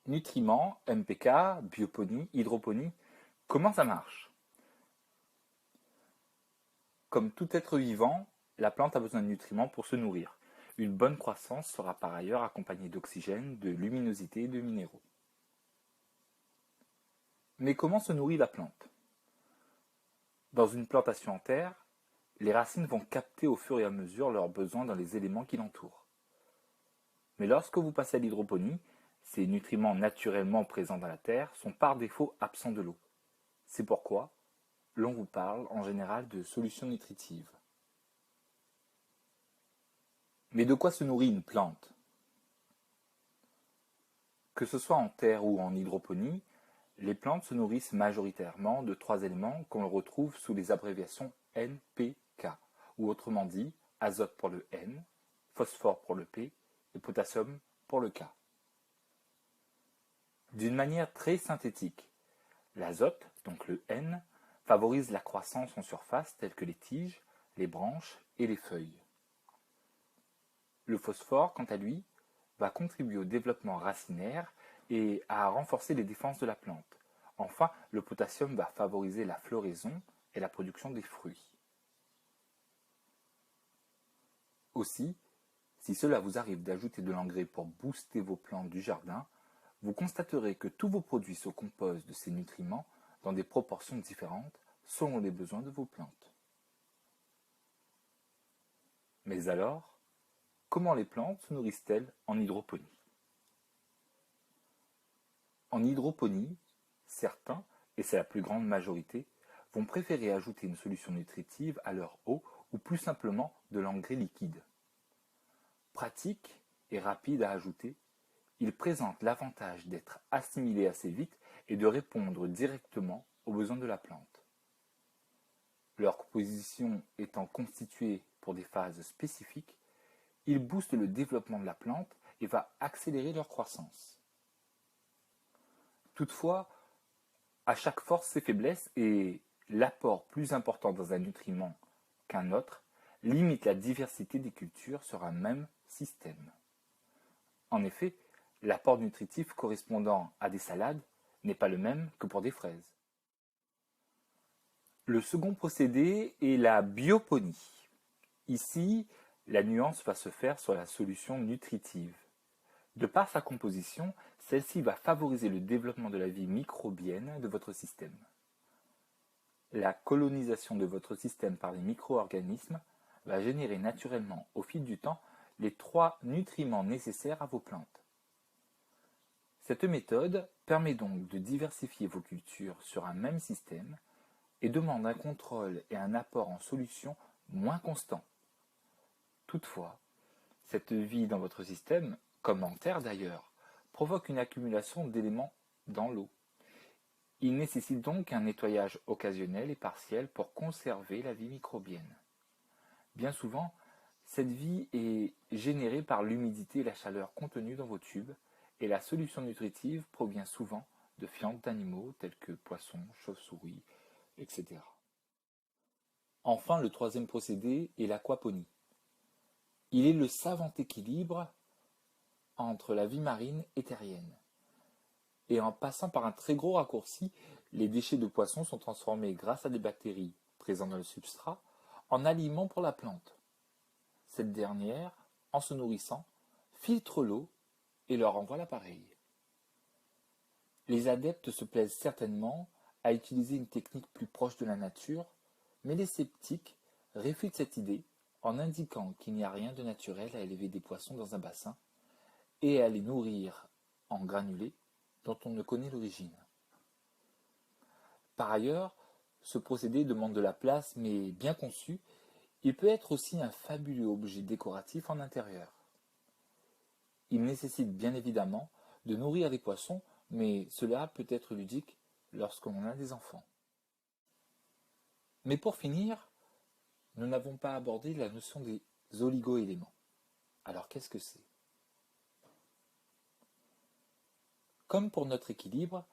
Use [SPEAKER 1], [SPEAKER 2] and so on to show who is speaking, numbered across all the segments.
[SPEAKER 1] Nutriments, MPK, bioponie, hydroponie, comment ça marche? Comme tout être vivant, la plante a besoin de nutriments pour se nourrir. Une bonne croissance sera par ailleurs accompagnée d'oxygène, de luminosité et de minéraux. Mais comment se nourrit la plante? Dans une plantation en terre, les racines vont capter au fur et à mesure leurs besoins dans les éléments qui l'entourent. Mais lorsque vous passez à l'hydroponie, ces nutriments naturellement présents dans la terre sont par défaut absents de l'eau. C'est pourquoi l'on vous parle en général de solutions nutritives. Mais de quoi se nourrit une plante? Que ce soit en terre ou en hydroponie, les plantes se nourrissent majoritairement de trois éléments qu'on retrouve sous les abréviations NPK, ou autrement dit, azote pour le N, phosphore pour le P et potassium pour le K. D'une manière très synthétique, l'azote, donc le N, favorise la croissance en surface telle que les tiges, les branches et les feuilles. Le phosphore, quant à lui, va contribuer au développement racinaire et à renforcer les défenses de la plante. Enfin, le potassium va favoriser la floraison et la production des fruits. Aussi, si cela vous arrive d'ajouter de l'engrais pour booster vos plantes du jardin, vous constaterez que tous vos produits se composent de ces nutriments dans des proportions différentes selon les besoins de vos plantes. Mais alors, comment les plantes se nourrissent-elles en hydroponie? En hydroponie, certains, et c'est la plus grande majorité, vont préférer ajouter une solution nutritive à leur eau ou plus simplement de l'engrais liquide. Pratique et rapide à ajouter, il présente l'avantage d'être assimilé assez vite et de répondre directement aux besoins de la plante. Leur composition étant constituée pour des phases spécifiques, il booste le développement de la plante et va accélérer leur croissance. Toutefois, à chaque force ses faiblesses et l'apport plus important dans un nutriment qu'un autre limite la diversité des cultures sur un même système. En effet, l'apport nutritif correspondant à des salades n'est pas le même que pour des fraises. Le second procédé est la bioponie. Ici, la nuance va se faire sur la solution nutritive. De par sa composition, celle-ci va favoriser le développement de la vie microbienne de votre système. La colonisation de votre système par les micro-organismes va générer naturellement au fil du temps les 3 nutriments nécessaires à vos plantes. Cette méthode permet donc de diversifier vos cultures sur un même système et demande un contrôle et un apport en solution moins constants. Toutefois, cette vie dans votre système, comme en terre d'ailleurs, provoque une accumulation d'éléments dans l'eau. Il nécessite donc un nettoyage occasionnel et partiel pour conserver la vie microbienne. Bien souvent, cette vie est générée par l'humidité et la chaleur contenues dans vos tubes, et la solution nutritive provient souvent de fientes d'animaux tels que poissons, chauves-souris, etc. Enfin, le troisième procédé est l'aquaponie. Il est le savant équilibre entre la vie marine et terrienne. Et en passant par un très gros raccourci, les déchets de poissons sont transformés grâce à des bactéries présentes dans le substrat en aliments pour la plante. Cette dernière, en se nourrissant, filtre l'eau et leur envoie l'appareil. Les adeptes se plaisent certainement à utiliser une technique plus proche de la nature, mais les sceptiques réfutent cette idée en indiquant qu'il n'y a rien de naturel à élever des poissons dans un bassin et à les nourrir en granulés dont on ne connaît l'origine. Par ailleurs, ce procédé demande de la place, mais bien conçu, il peut être aussi un fabuleux objet décoratif en intérieur. Il nécessite bien évidemment de nourrir les poissons, mais cela peut être ludique lorsqu'on a des enfants. Mais pour finir, nous n'avons pas abordé la notion des oligo-éléments. Alors qu'est-ce que c'est? Comme pour notre équilibre,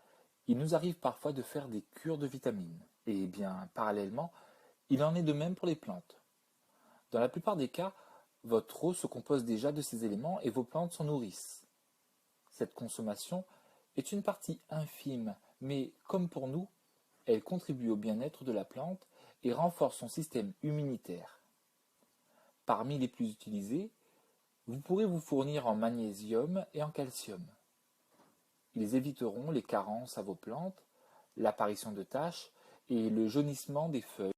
[SPEAKER 1] il nous arrive parfois de faire des cures de vitamines. Et bien, parallèlement, il en est de même pour les plantes. Dans la plupart des cas, votre eau se compose déjà de ces éléments et vos plantes s'en nourrissent. Cette consommation est une partie infime, mais comme pour nous, elle contribue au bien-être de la plante et renforce son système immunitaire. Parmi les plus utilisés, vous pourrez vous fournir en magnésium et en calcium. Ils éviteront les carences à vos plantes, l'apparition de taches et le jaunissement des feuilles.